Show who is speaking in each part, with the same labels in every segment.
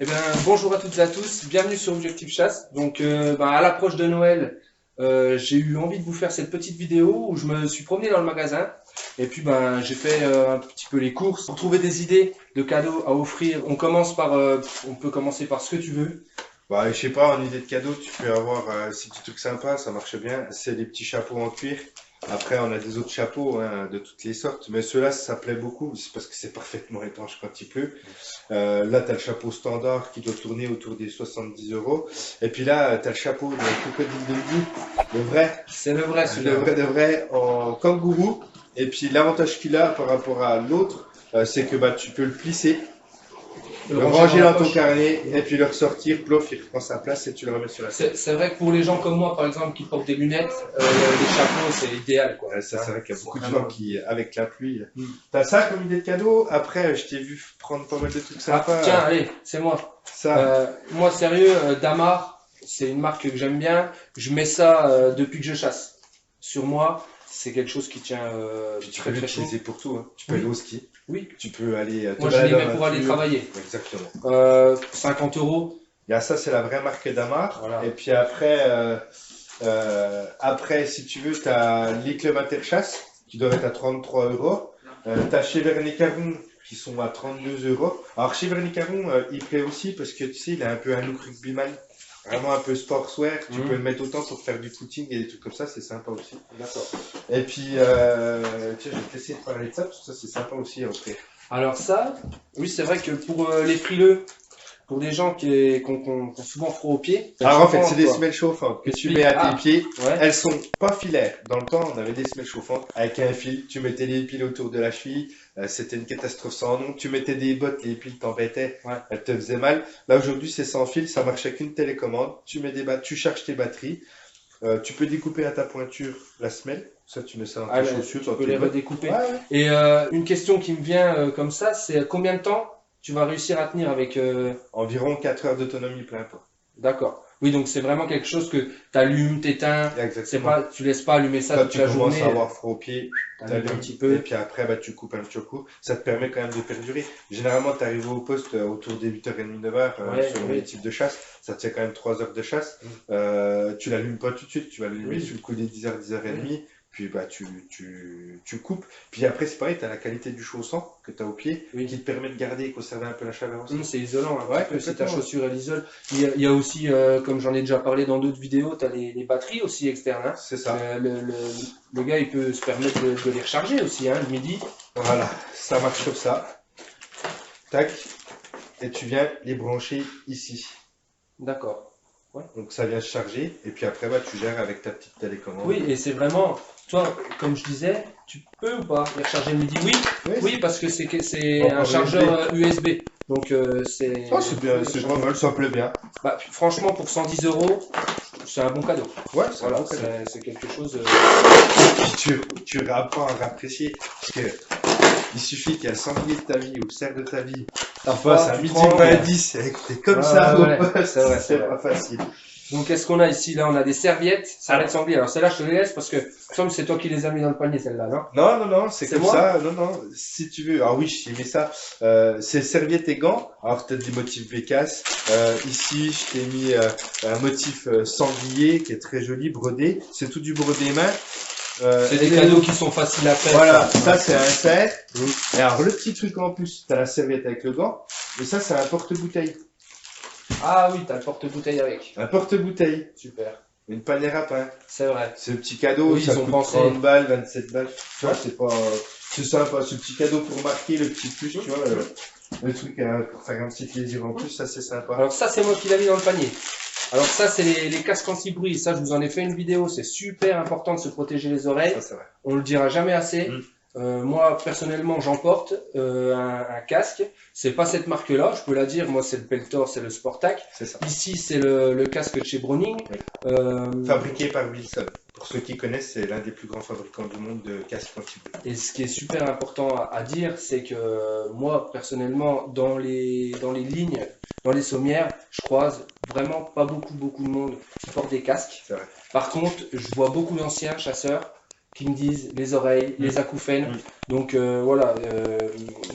Speaker 1: Eh bien, bonjour à toutes et à tous, bienvenue sur Objectif Chasse. Donc, à l'approche de Noël, j'ai eu envie de vous faire cette petite vidéo où je me suis promené dans le magasin et puis j'ai fait un petit peu les courses pour trouver des idées de cadeaux à offrir. On peut commencer par ce que tu veux.
Speaker 2: Bah, je sais pas, en idée de cadeau, tu peux avoir ces petits trucs sympas, ça marche bien. C'est des petits chapeaux en cuir. Après, on a des autres chapeaux hein, de toutes les sortes, mais ceux-là, ça plaît beaucoup. C'est parce que c'est parfaitement étanche quand il pleut. Là, t'as le chapeau standard qui doit tourner autour des 70 euros. Et puis là, t'as le chapeau de crocodile Dundee, le vrai,
Speaker 1: C'est le vrai
Speaker 2: le
Speaker 1: celui-là.
Speaker 2: vrai de vrai en kangourou. Et puis l'avantage qu'il a par rapport à l'autre, c'est que bah tu peux le plisser. Le ranger
Speaker 1: la
Speaker 2: dans ton
Speaker 1: poche.
Speaker 2: carnet et puis le ressortir, plof, il reprend sa place et tu le remets sur la table.
Speaker 1: C'est vrai que pour les gens comme moi, par exemple, qui portent des lunettes, les chapeaux, c'est idéal, quoi.
Speaker 2: Ouais, ça, c'est vrai qu'il y a beaucoup de
Speaker 1: Vraiment.
Speaker 2: gens qui, avec la pluie.
Speaker 1: Mm.
Speaker 2: T'as ça comme idée de cadeau? Après, je t'ai vu prendre pas mal de trucs
Speaker 1: Ah,
Speaker 2: sympas.
Speaker 1: tiens, allez, c'est moi.
Speaker 2: Ça,
Speaker 1: Moi, sérieux, Damar, c'est une marque que j'aime bien. Je mets ça depuis que je chasse. Sur moi, c'est quelque chose qui tient
Speaker 2: puis tu
Speaker 1: très
Speaker 2: peux
Speaker 1: très chaud.
Speaker 2: l'utiliser pour tout. Hein. Tu peux
Speaker 1: Oui.
Speaker 2: aller au ski,
Speaker 1: Oui,
Speaker 2: tu peux aller te
Speaker 1: moi je les
Speaker 2: balader
Speaker 1: mets
Speaker 2: en
Speaker 1: pour aller
Speaker 2: nature.
Speaker 1: travailler.
Speaker 2: Exactement.
Speaker 1: 50 euros.
Speaker 2: Il y a ça, c'est la vraie marque Damar.
Speaker 1: Voilà.
Speaker 2: Et puis après, si tu veux, t'as les clubs interchasse qui doivent être à 33 euros. T'as chez Vernet Caron qui sont à 32 euros. Alors chez Vernet Caron, il plaît aussi parce que tu sais, il a un peu un look rugbyman, vraiment un peu sportswear. Tu peux le mettre autant pour faire du footing et des trucs comme ça, c'est sympa aussi.
Speaker 1: D'accord.
Speaker 2: Et puis, tiens, je vais te laisser te parler de ça parce que ça, c'est sympa aussi à offrir.
Speaker 1: Alors ça, oui, c'est vrai que pour les frileux, pour des gens qui ont souvent froid aux pieds,
Speaker 2: Alors en fait, c'est des
Speaker 1: quoi.
Speaker 2: semelles chauffantes que tu
Speaker 1: Explique.
Speaker 2: mets à tes
Speaker 1: Ah,
Speaker 2: pieds.
Speaker 1: ouais.
Speaker 2: Elles sont pas filaires. Dans le temps, on avait des semelles chauffantes avec un fil. Tu mettais les piles autour de la cheville. C'était une catastrophe sans nom. Tu mettais des bottes, les piles t'embêtaient.
Speaker 1: Ouais.
Speaker 2: Elles te faisaient mal. Là aujourd'hui, c'est sans fil. Ça marche avec une télécommande. Tu mets tu charges tes batteries. Tu peux découper à ta pointure la semelle. Ça, tu mets ça dans tes
Speaker 1: Ah,
Speaker 2: chaussures,
Speaker 1: tu
Speaker 2: dans
Speaker 1: peux
Speaker 2: tes
Speaker 1: les
Speaker 2: bottes.
Speaker 1: redécouper.
Speaker 2: Ouais, ouais.
Speaker 1: Et une question qui me vient comme ça, c'est combien de temps tu vas réussir à tenir avec
Speaker 2: Environ 4 heures d'autonomie plein pot.
Speaker 1: D'accord. Oui, donc c'est vraiment quelque chose que tu allumes, t'éteins. C'est
Speaker 2: Exactement.
Speaker 1: pas, tu laisses pas allumer ça
Speaker 2: Quand
Speaker 1: toute
Speaker 2: tu
Speaker 1: la
Speaker 2: commences
Speaker 1: journée.
Speaker 2: à avoir froid aux pieds,
Speaker 1: T'allumes un
Speaker 2: t'allumes
Speaker 1: petit
Speaker 2: et
Speaker 1: peu.
Speaker 2: puis après bah, tu coupes un petit coup. Ça te permet quand même de perdurer. Généralement, tu arrives au poste autour des 8h30, 9h
Speaker 1: Ouais,
Speaker 2: selon
Speaker 1: oui.
Speaker 2: les types de chasse. Ça te fait quand même 3 heures de chasse. Tu l'allumes pas tout de suite, tu vas l'allumer
Speaker 1: Oui.
Speaker 2: sur le coup des 10h, 10h30. Puis bah, tu coupes. Puis après, c'est pareil, tu as la qualité du chausson que tu as au pied
Speaker 1: Oui.
Speaker 2: qui te permet de garder et conserver un peu la chaleur aussi.
Speaker 1: C'est isolant un
Speaker 2: Ouais,
Speaker 1: petit peu si ta
Speaker 2: complètement.
Speaker 1: chaussure elle isole. Il y a aussi, comme j'en ai déjà parlé dans d'autres vidéos, tu as les batteries aussi externes, hein.
Speaker 2: C'est ça.
Speaker 1: Le gars il peut se permettre de les recharger aussi, hein, le midi.
Speaker 2: Voilà, ça marche comme ça. Tac. Et tu viens les brancher ici.
Speaker 1: D'accord.
Speaker 2: Donc ça vient se charger et puis après bah, tu gères avec ta petite télécommande.
Speaker 1: Oui, et c'est vraiment, toi, comme je disais, tu peux ou pas les recharger le midi? Oui, oui, parce que c'est un
Speaker 2: Encore
Speaker 1: chargeur USB. Donc c'est.
Speaker 2: Oh, c'est bien, c'est pas mal, ça plaît bien.
Speaker 1: Bah, franchement, pour 110 euros, c'est un bon cadeau.
Speaker 2: Ouais, c'est
Speaker 1: Voilà,
Speaker 2: bon, c'est bien.
Speaker 1: c'est quelque chose.
Speaker 2: Puis tu apprends à apprécier parce que il suffit qu'il y a le sanglier de ta vie ou le cerf de ta vie. Tu passes à
Speaker 1: tu
Speaker 2: midi
Speaker 1: te rends,
Speaker 2: 20 et que t'es comme
Speaker 1: Ouais,
Speaker 2: ça
Speaker 1: ouais,
Speaker 2: au poste,
Speaker 1: c'est vrai, c'est
Speaker 2: c'est
Speaker 1: vrai.
Speaker 2: pas facile.
Speaker 1: Donc, qu'est-ce qu'on a ici? Là, on a des serviettes sanglier. Alors, celles-là, je te les laisse parce que, comme c'est toi qui les as mis dans le panier, celle-là, non?
Speaker 2: Non, c'est
Speaker 1: C'est
Speaker 2: comme
Speaker 1: moi
Speaker 2: ça. Non, non, si tu veux. Ah oui, j'ai mis ça. C'est serviettes et gants. Alors peut-être des motifs bécasse. Ici, je t'ai mis un motif sanglier qui est très joli, brodé. C'est tout du brodé main.
Speaker 1: C'est des cadeaux qui sont faciles à faire.
Speaker 2: Voilà, ça c'est un cerf. Et alors le petit truc en plus, t'as la serviette avec le gant. Et ça, c'est un porte-bouteille.
Speaker 1: Ah oui, t'as le porte-bouteille avec.
Speaker 2: Un porte-bouteille.
Speaker 1: Super.
Speaker 2: Une panière à pain.
Speaker 1: C'est vrai.
Speaker 2: C'est un petit cadeau,
Speaker 1: Oui,
Speaker 2: ça
Speaker 1: ils ont
Speaker 2: coûte
Speaker 1: pensé.
Speaker 2: 30 balles, 27 balles. Tu vois,
Speaker 1: Ouais.
Speaker 2: c'est pas, c'est sympa, ce petit cadeau pour marquer le petit plus, tu vois, le truc pour faire un petit plaisir en plus, ça c'est sympa.
Speaker 1: Alors, ça, c'est moi qui l'ai mis dans le panier. Alors, ça, c'est les casques anti-bruit. Ça, je vous en ai fait une vidéo. C'est super important de se protéger les oreilles.
Speaker 2: Ça c'est vrai.
Speaker 1: On le dira jamais assez. Moi, personnellement, j'en porte un casque. C'est pas cette marque-là, je peux la dire. Moi, c'est le Peltor, c'est le Sportac.
Speaker 2: C'est ça.
Speaker 1: Ici, c'est le casque de chez Browning.
Speaker 2: Oui. Fabriqué par Wilson. Pour ceux qui connaissent, c'est l'un des plus grands fabricants du monde de casques anti-bruit.
Speaker 1: Et ce qui est super important à dire, c'est que moi, personnellement, dans les lignes, dans les sommières, je croise vraiment pas beaucoup de monde qui porte des casques.
Speaker 2: C'est vrai.
Speaker 1: Par contre, je vois beaucoup d'anciens chasseurs qui me disent les oreilles, les acouphènes. Donc voilà,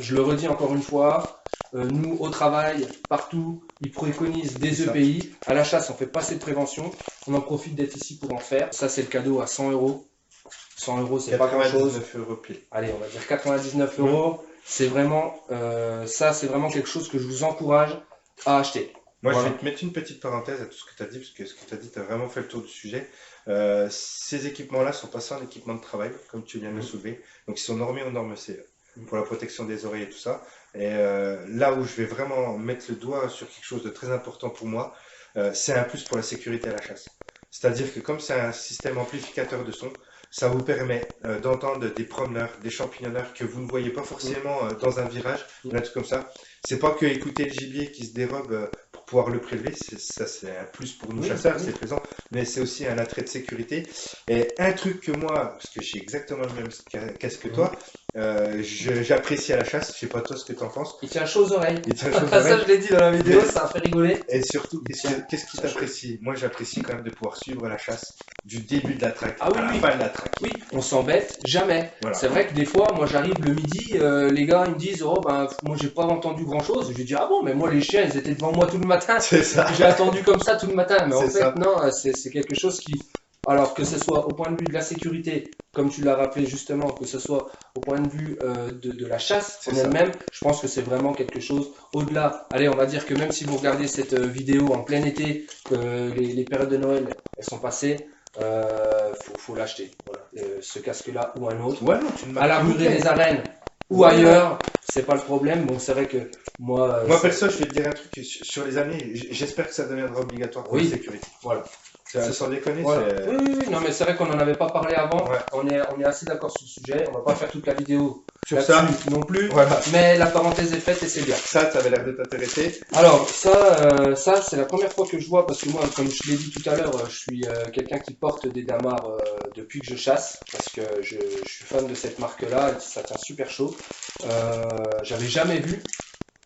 Speaker 1: je le redis encore une fois, nous, au travail, partout, ils préconisent des
Speaker 2: C'est ça.
Speaker 1: EPI. À la chasse, on fait pas cette prévention. On en profite d'être ici pour en faire. Ça, c'est le cadeau à 100 euros. 100 euros, c'est pas grand-chose.
Speaker 2: 99 € pile.
Speaker 1: Allez, on va dire 99 euros. C'est vraiment, ça, c'est vraiment quelque chose que je vous encourage à acheter.
Speaker 2: Moi,
Speaker 1: Voilà.
Speaker 2: je vais te mettre une petite parenthèse à tout ce que tu as dit, parce que ce que tu as dit, tu as vraiment fait le tour du sujet. Ces équipements-là sont passés en équipement de travail, comme tu viens de le soulever. Donc, ils sont normés aux normes CE pour la protection des oreilles et tout ça. Et là où je vais vraiment mettre le doigt sur quelque chose de très important pour moi, c'est un plus pour la sécurité à la chasse. C'est-à-dire que comme c'est un système amplificateur de son, ça vous permet d'entendre des promeneurs, des champignonneurs que vous ne voyez pas forcément dans un virage, un truc comme ça. C'est pas que écouter le gibier qui se dérobe pour pouvoir le prélever, ça c'est un plus pour nous chasseurs, c'est présent, mais c'est aussi un attrait de sécurité. Et un truc que moi, parce que j'ai exactement le même casque que toi, j'apprécie à la chasse, je sais pas toi ce que tu en penses.
Speaker 1: Il tient chaud aux oreilles.
Speaker 2: Il tient chaud aux
Speaker 1: Ça,
Speaker 2: oreilles.
Speaker 1: je l'ai dit dans la vidéo, ça a fait rigoler.
Speaker 2: Et surtout, qu'est-ce qui t'apprécie? Moi, j'apprécie quand même de pouvoir suivre la chasse du début de la traque
Speaker 1: Ah oui,
Speaker 2: à la
Speaker 1: oui.
Speaker 2: fin de la traque.
Speaker 1: Oui, on s'embête jamais.
Speaker 2: Voilà.
Speaker 1: C'est vrai que des fois, moi j'arrive le midi, les gars ils me disent oh ben moi j'ai pas entendu grand chose. Je dis ah bon mais moi les chiens ils étaient devant moi tout le matin.
Speaker 2: C'est ça.
Speaker 1: J'ai attendu comme ça tout le matin. Mais en
Speaker 2: C'est
Speaker 1: fait
Speaker 2: ça.
Speaker 1: non, c'est quelque chose qui, alors que ce soit au point de vue de la sécurité, comme tu l'as rappelé justement, que ce soit au point de vue de la chasse en
Speaker 2: C'est ça.
Speaker 1: elle-même, je pense que c'est vraiment quelque chose au-delà. Allez, on va dire que même si vous regardez cette vidéo en plein été, que les périodes de Noël elles sont passées. Faut l'acheter. Voilà. Ce casque-là ou un autre.
Speaker 2: Ouais, non, tu ne
Speaker 1: À la
Speaker 2: marques
Speaker 1: rue
Speaker 2: nickel.
Speaker 1: des arènes ou
Speaker 2: Ouais.
Speaker 1: ailleurs, c'est pas le problème. Bon, c'est vrai que moi,
Speaker 2: Moi, perso, je vais te dire un truc sur les années, j'espère que ça deviendra obligatoire pour
Speaker 1: Oui.
Speaker 2: la sécurité.
Speaker 1: voilà.
Speaker 2: C'est sans déconner,
Speaker 1: Voilà.
Speaker 2: c'est.
Speaker 1: Oui, oui, oui. Non, mais c'est vrai qu'on n'en avait pas parlé avant.
Speaker 2: Ouais.
Speaker 1: On est assez d'accord sur le sujet. On va pas faire toute la vidéo
Speaker 2: Sur ça,
Speaker 1: là-dessus non plus.
Speaker 2: voilà.
Speaker 1: Mais la parenthèse est faite et c'est bien.
Speaker 2: Ça avait l'air de t'intéresser.
Speaker 1: Alors, ça c'est la première fois que je vois, parce que moi, comme je l'ai dit tout à l'heure, je suis quelqu'un qui porte des damars depuis que je chasse, parce que je suis fan de cette marque-là, et ça tient super chaud. J'avais jamais vu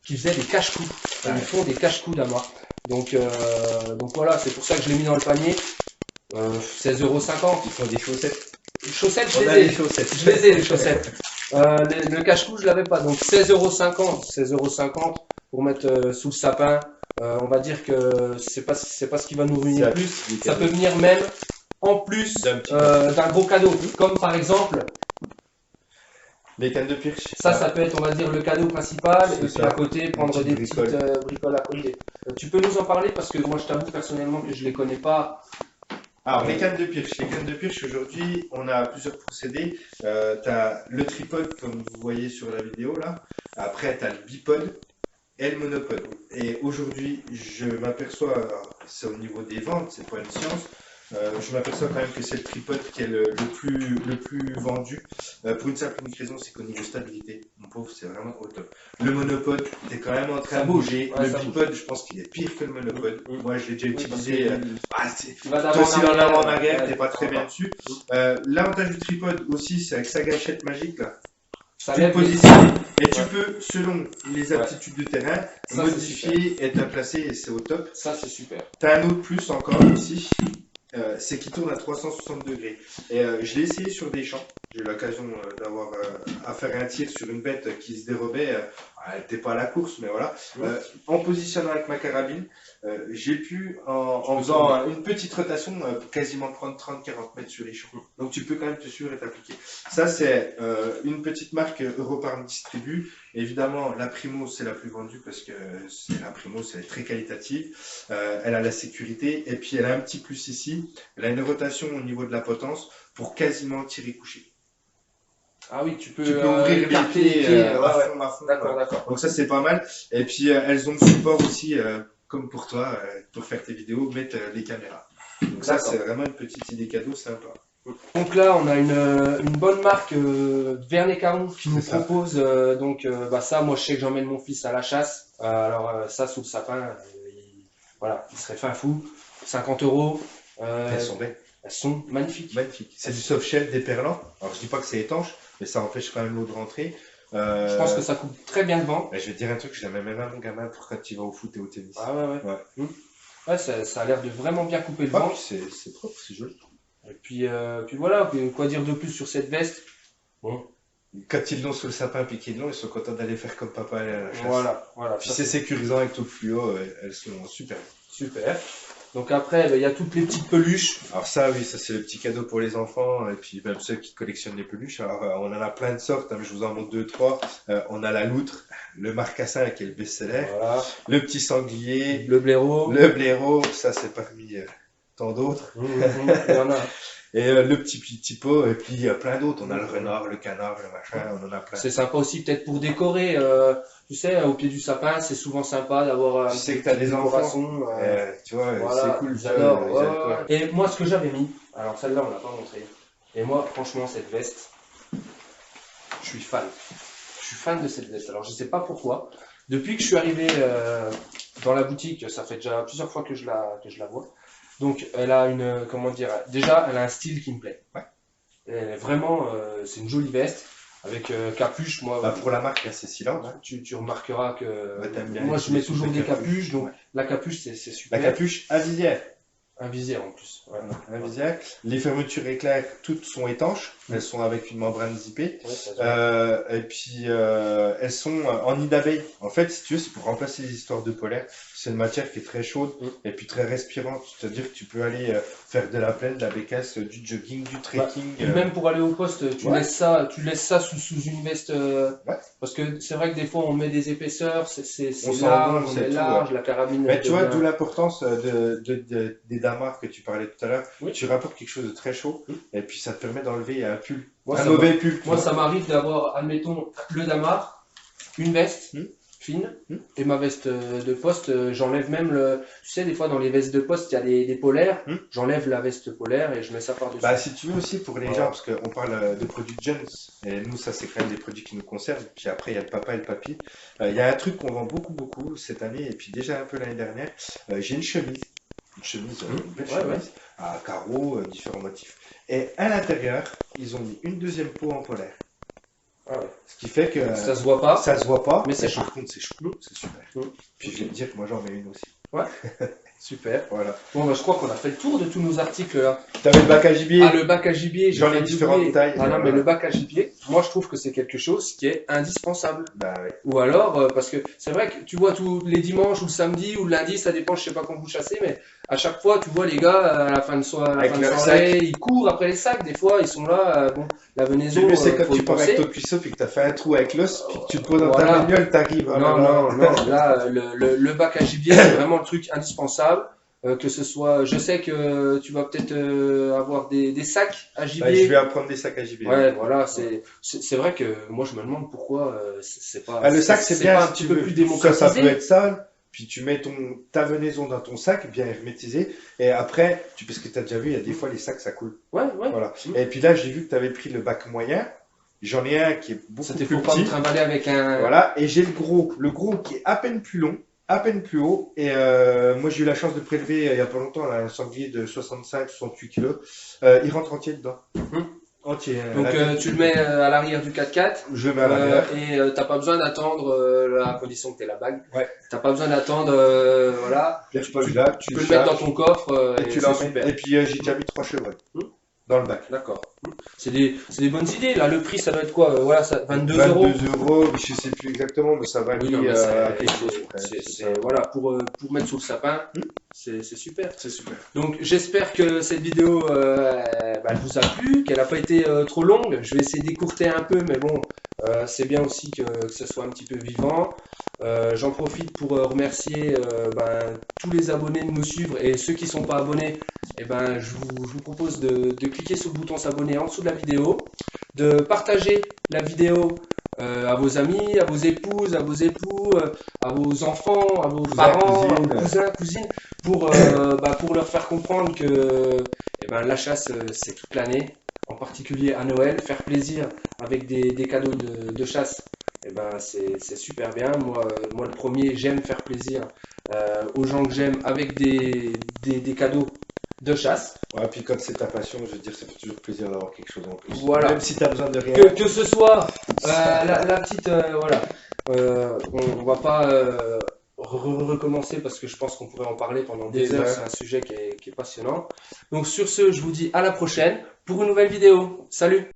Speaker 1: qu'ils faisaient des cache-coups. Ils font des cache-coups damars. Donc voilà, c'est pour ça que je l'ai mis dans le panier. 16,50 €.
Speaker 2: Ils font des chaussettes.
Speaker 1: Les chaussettes,
Speaker 2: On
Speaker 1: je
Speaker 2: a
Speaker 1: les ai.
Speaker 2: les chaussettes.
Speaker 1: Je les ai, les chaussettes. Le cache-cou, je l'avais pas. Donc 16,50 €. 16,50 € pour mettre sous le sapin. On va dire que c'est pas ce qui va nous ruiner le plus. Ça peut venir même en plus d'un gros cadeau. Comme par exemple,
Speaker 2: Les cannes de pirche.
Speaker 1: ça peut être, on va dire, le cadeau principal.
Speaker 2: C'est
Speaker 1: Et puis
Speaker 2: ça.
Speaker 1: à côté, prendre
Speaker 2: Une
Speaker 1: des
Speaker 2: petite
Speaker 1: petites bricoles à côté. Tu peux nous en parler parce que moi, je t'avoue personnellement que je les connais pas.
Speaker 2: Alors, les cannes de pirche. Les cannes de pirche, aujourd'hui, on a plusieurs procédés. Tu as le tripode, comme vous voyez sur la vidéo là. Après, tu as le bipode et le monopode. Et aujourd'hui, je m'aperçois, c'est au niveau des ventes, c'est pas une science. Je m'aperçois quand même que c'est le tripode qui est le plus vendu. Pour une simple et unique raison, c'est qu'au niveau stabilité, mon pauvre, c'est vraiment au top. Le monopode, t'es quand même en train
Speaker 1: Ça
Speaker 2: de
Speaker 1: bouge.
Speaker 2: bouger.
Speaker 1: Ouais,
Speaker 2: Le
Speaker 1: ça
Speaker 2: bipode, je pense qu'il est pire que le monopode. Moi, je l'ai déjà utilisé.
Speaker 1: Tu vas
Speaker 2: Toi
Speaker 1: d'avant
Speaker 2: aussi,
Speaker 1: en
Speaker 2: dans
Speaker 1: arrière,
Speaker 2: l'avant-arrière,
Speaker 1: ouais.
Speaker 2: t'es pas très bien dessus. L'avantage du tripode aussi, c'est avec sa gâchette magique là.
Speaker 1: Ça
Speaker 2: Tu le
Speaker 1: lève
Speaker 2: positionnes et tu
Speaker 1: Ouais.
Speaker 2: peux, selon les aptitudes du terrain,
Speaker 1: Ça,
Speaker 2: modifier et te placer et c'est au top.
Speaker 1: Ça, c'est super.
Speaker 2: T'as un autre plus encore ici, c'est qu'il tourne à 360 degrés. Et je l'ai essayé sur des champs. J'ai eu l'occasion d'avoir à faire un tir sur une bête qui se dérobait. Elle n'était pas à la course, mais voilà. En positionnant avec ma carabine, j'ai pu, en faisant une petite rotation, quasiment prendre 30-40 mètres sur les champs. Donc tu peux quand même te suivre et t'appliquer. Ça, c'est une petite marque Europarm distribue. Évidemment, la Primo, c'est la plus vendue parce que la Primo, c'est très qualitative. Elle a la sécurité et puis elle a un petit plus ici. Elle a une rotation au niveau de la potence pour quasiment tirer couché.
Speaker 1: Ah oui, tu peux
Speaker 2: ouvrir les
Speaker 1: écarter
Speaker 2: pieds
Speaker 1: à fond.
Speaker 2: à fond.
Speaker 1: D'accord, d'accord.
Speaker 2: Donc ça, c'est pas mal. Et puis, elles ont le support aussi, comme pour toi, pour faire tes vidéos, mettre les caméras. Donc ça,
Speaker 1: D'accord.
Speaker 2: c'est vraiment une petite idée cadeau sympa.
Speaker 1: Donc là, on a une bonne marque Vernet Caron qui nous
Speaker 2: C'est ça.
Speaker 1: propose ça. Moi, je sais que j'emmène mon fils à la chasse. Ça sous le sapin, il serait fin fou. 50 €.
Speaker 2: Elles sont belles.
Speaker 1: Elles sont magnifiques.
Speaker 2: Magnifique. C'est du soft shell déperlant. Alors, je dis pas que c'est étanche, mais ça empêche quand même l'eau de rentrer.
Speaker 1: Je pense que ça coupe très bien le vent.
Speaker 2: Je vais te dire un truc, je l'amène même à mon gamin pour quand il va au foot et au tennis.
Speaker 1: Ah ouais.
Speaker 2: Ouais.
Speaker 1: Ouais, ça a l'air de vraiment bien couper le
Speaker 2: Ah,
Speaker 1: vent.
Speaker 2: puis c'est propre, c'est joli.
Speaker 1: Et puis voilà, quoi dire de plus sur cette veste? Bon,
Speaker 2: Quand ils l'ont sous le sapin puis qu'ils l'ont, ils sont contents d'aller faire comme papa aller à la chasse.
Speaker 1: Voilà.
Speaker 2: Puis
Speaker 1: Ça,
Speaker 2: c'est sécurisant avec tout le fluo, elles sont super.
Speaker 1: super. Donc après, ben, il y a toutes les petites peluches.
Speaker 2: Alors ça, oui, ça c'est le petit cadeau pour les enfants et puis même ceux qui collectionnent les peluches. Alors on en a plein de sortes, hein, je vous en montre deux, trois. On a la loutre, le marcassin qui est le best-seller,
Speaker 1: Voilà.
Speaker 2: le petit sanglier,
Speaker 1: Le blaireau.
Speaker 2: le blaireau, ça c'est parmi tant d'autres.
Speaker 1: Il y en a.
Speaker 2: Et le petit pot, et puis plein d'autres. On a le renard, le canard, le machin, on en a plein.
Speaker 1: C'est sympa aussi peut-être pour décorer. Tu sais, au pied du sapin, c'est souvent sympa d'avoir
Speaker 2: Tu sais que t'as des enfants, tu vois,
Speaker 1: voilà,
Speaker 2: c'est cool.
Speaker 1: ils adorent.
Speaker 2: ils
Speaker 1: Ouais,
Speaker 2: adorent.
Speaker 1: ouais. Et moi, ce que j'avais mis, alors celle-là, on l'a pas montré. Et moi, franchement, cette veste, je suis fan. Je suis fan de cette veste. Alors, je sais pas pourquoi. Depuis que je suis arrivé dans la boutique, ça fait déjà plusieurs fois que je la vois. Donc, elle a une, comment dire, déjà, elle a un style qui me plaît.
Speaker 2: Ouais.
Speaker 1: Elle est vraiment, c'est une jolie veste avec capuche. Moi,
Speaker 2: Bah, pour la marque, hein, c'est Silence. Hein.
Speaker 1: tu remarqueras que
Speaker 2: Ouais, t'aimes bien
Speaker 1: moi,
Speaker 2: les
Speaker 1: je mets
Speaker 2: capuches,
Speaker 1: toujours
Speaker 2: les
Speaker 1: des
Speaker 2: capuches.
Speaker 1: capuches. Donc,
Speaker 2: Ouais.
Speaker 1: la capuche, c'est
Speaker 2: La
Speaker 1: super.
Speaker 2: capuche à visière.
Speaker 1: Un visière en plus. Ouais.
Speaker 2: Un visière. Les fermetures éclair, toutes sont étanches. Elles sont avec une membrane zippée.
Speaker 1: Ouais, ça se voit.
Speaker 2: Et puis elles sont en nid d'abeille. En fait, si tu veux, c'est pour remplacer les histoires de polaire. C'est une matière qui est très chaude et puis très respirante. C'est-à-dire que tu peux aller faire de la plaine, de la bécasse, du jogging, du trekking.
Speaker 1: Et même pour aller au poste, tu
Speaker 2: Ouais.
Speaker 1: laisses ça sous une veste.
Speaker 2: Ouais.
Speaker 1: Parce que c'est vrai que des fois on met des épaisseurs, c'est
Speaker 2: On s'en
Speaker 1: large,
Speaker 2: rend,
Speaker 1: on
Speaker 2: c'est
Speaker 1: est
Speaker 2: tout,
Speaker 1: large, la carabine.
Speaker 2: Mais
Speaker 1: elle
Speaker 2: tu vois,
Speaker 1: devient-
Speaker 2: d'où l'importance des damars que tu parlais tout à l'heure.
Speaker 1: Oui.
Speaker 2: Tu rapportes quelque chose de très chaud et puis ça te permet d'enlever un pull.
Speaker 1: Moi,
Speaker 2: Un
Speaker 1: ça
Speaker 2: mauvais pull. tu
Speaker 1: Moi,
Speaker 2: vois.
Speaker 1: ça m'arrive d'avoir, admettons, le damar, une veste
Speaker 2: Hmm.
Speaker 1: fine,
Speaker 2: Hmm.
Speaker 1: et ma veste de poste, j'enlève même le. Tu sais, des fois dans les vestes de poste, il y a des polaires.
Speaker 2: Hmm.
Speaker 1: J'enlève la veste polaire et je mets ça par-dessus.
Speaker 2: Bah, si tu veux aussi pour les
Speaker 1: Ouais.
Speaker 2: gens, parce qu'on parle de produits de jeunes, et nous, ça, c'est quand même des produits qui nous concernent. Puis après, il y a le papa et le papy. Il y a un truc qu'on vend beaucoup cette année, et puis déjà un peu l'année dernière. J'ai une chemise. Une belle
Speaker 1: Ouais,
Speaker 2: chemise, à carreaux, différents motifs. Et à l'intérieur, ils ont mis une deuxième peau en polaire.
Speaker 1: Ah ouais.
Speaker 2: Ce qui fait que
Speaker 1: Ça se voit pas.
Speaker 2: ça se voit pas,
Speaker 1: Mais c'est chaud.
Speaker 2: par contre, c'est chaud. C'est super.
Speaker 1: Hmm.
Speaker 2: Puis je vais te dire que moi, j'en mets une aussi.
Speaker 1: Super.
Speaker 2: Voilà.
Speaker 1: Bon, bah, je crois qu'on a fait le tour de tous nos articles là.
Speaker 2: T'avais le bac à gibier.
Speaker 1: Ah, le bac à gibier, j'ai
Speaker 2: J'en ai
Speaker 1: failli
Speaker 2: différentes
Speaker 1: l'oublier.
Speaker 2: tailles,
Speaker 1: Ah non, mais
Speaker 2: voilà.
Speaker 1: le bac à gibier, moi je trouve que c'est quelque chose qui est indispensable.
Speaker 2: Bah ouais.
Speaker 1: Ou alors, parce que c'est vrai que tu vois tous les dimanches ou le samedi ou le lundi, ça dépend, je sais pas quand vous chassez, mais à chaque fois, tu vois les gars à la fin de,
Speaker 2: Avec leur
Speaker 1: soirée, ils courent après les sacs. Des fois, ils sont là, bon, la
Speaker 2: Le
Speaker 1: venaison,
Speaker 2: mieux, c'est quand
Speaker 1: faut y
Speaker 2: tu pars
Speaker 1: penser.
Speaker 2: avec ton cuisseau puis que tu as fait un trou avec l'os, puis que tu le poses dans
Speaker 1: Voilà.
Speaker 2: ta bagnole, t'arrives.
Speaker 1: Non, là, le bac à gibier, c'est vraiment le truc indispensable. Que ce soit, je sais que tu vas peut-être avoir des sacs à
Speaker 2: Bah,
Speaker 1: gibier.
Speaker 2: je vais apprendre des sacs à gibier.
Speaker 1: Ouais, voilà, c'est vrai que moi je me demande pourquoi c'est pas.
Speaker 2: Ah, le sac, c'est bien
Speaker 1: pas un
Speaker 2: si
Speaker 1: petit
Speaker 2: tu
Speaker 1: peu
Speaker 2: veux.
Speaker 1: plus
Speaker 2: Ça peut
Speaker 1: démocratisé.
Speaker 2: être sale, puis tu mets ta venaison dans ton sac, bien hermétisé, et après, parce que tu as déjà vu, il y a des fois les sacs, ça coule.
Speaker 1: Ouais.
Speaker 2: Voilà.
Speaker 1: Mm.
Speaker 2: Et puis là, j'ai vu que tu avais pris le bac moyen. J'en ai un qui est beaucoup
Speaker 1: C'était
Speaker 2: plus
Speaker 1: pour pas me
Speaker 2: petit.
Speaker 1: trimballer avec un.
Speaker 2: Voilà. Et j'ai le gros qui est à peine plus long, à peine plus haut. Et moi, j'ai eu la chance de prélever il y a pas longtemps là, un sanglier de 65-68 kilos. Il rentre entier dedans.
Speaker 1: Mhm.
Speaker 2: Entier.
Speaker 1: Donc tu le mets à l'arrière du 4x4
Speaker 2: Je le mets à l'arrière.
Speaker 1: et t'as pas besoin d'attendre, à condition que t'aies la bague.
Speaker 2: Ouais.
Speaker 1: T'as pas besoin d'attendre, voilà.
Speaker 2: Pierre Paul là,
Speaker 1: Tu peux le mettre dans ton coffre
Speaker 2: et tu
Speaker 1: c'est
Speaker 2: l'emmènes.
Speaker 1: super.
Speaker 2: Et puis j'ai déjà mis 3 chevreuils
Speaker 1: Mhm.
Speaker 2: dans le bac.
Speaker 1: D'accord. C'est des bonnes idées. Là, le prix, ça doit être quoi? Voilà, 22 euros.
Speaker 2: 22 euros, je sais plus exactement, mais ça va
Speaker 1: Oui, non, mais
Speaker 2: à quelque chose.
Speaker 1: voilà, pour mettre sous le sapin,
Speaker 2: Hmm.
Speaker 1: c'est super.
Speaker 2: C'est super.
Speaker 1: Donc j'espère que cette vidéo elle vous a plu, qu'elle n'a pas été trop longue. Je vais essayer d'écourter un peu, mais bon, c'est bien aussi que ce soit un petit peu vivant. J'en profite pour remercier tous les abonnés de nous suivre et ceux qui ne sont pas abonnés, je vous propose de cliquer sur le bouton s'abonner en dessous de la vidéo, de partager la vidéo à vos amis, à vos épouses, à vos époux, à vos enfants, à vos parents, à vos cousins, cousines, pour leur faire comprendre que la chasse, c'est toute l'année, en particulier à Noël. Faire plaisir avec des cadeaux de chasse, c'est super bien. Moi, le premier, j'aime faire plaisir aux gens que j'aime avec des cadeaux de chasse.
Speaker 2: Ouais, puis quand c'est ta passion, je veux dire, ça fait toujours plaisir d'avoir quelque chose en plus.
Speaker 1: Voilà.
Speaker 2: Même si tu as besoin de rien.
Speaker 1: Que ce soit la petite, voilà. On va pas recommencer parce que je pense qu'on pourrait en parler pendant des heures. C'est un sujet qui est passionnant. Donc sur ce, je vous dis à la prochaine pour une nouvelle vidéo. Salut!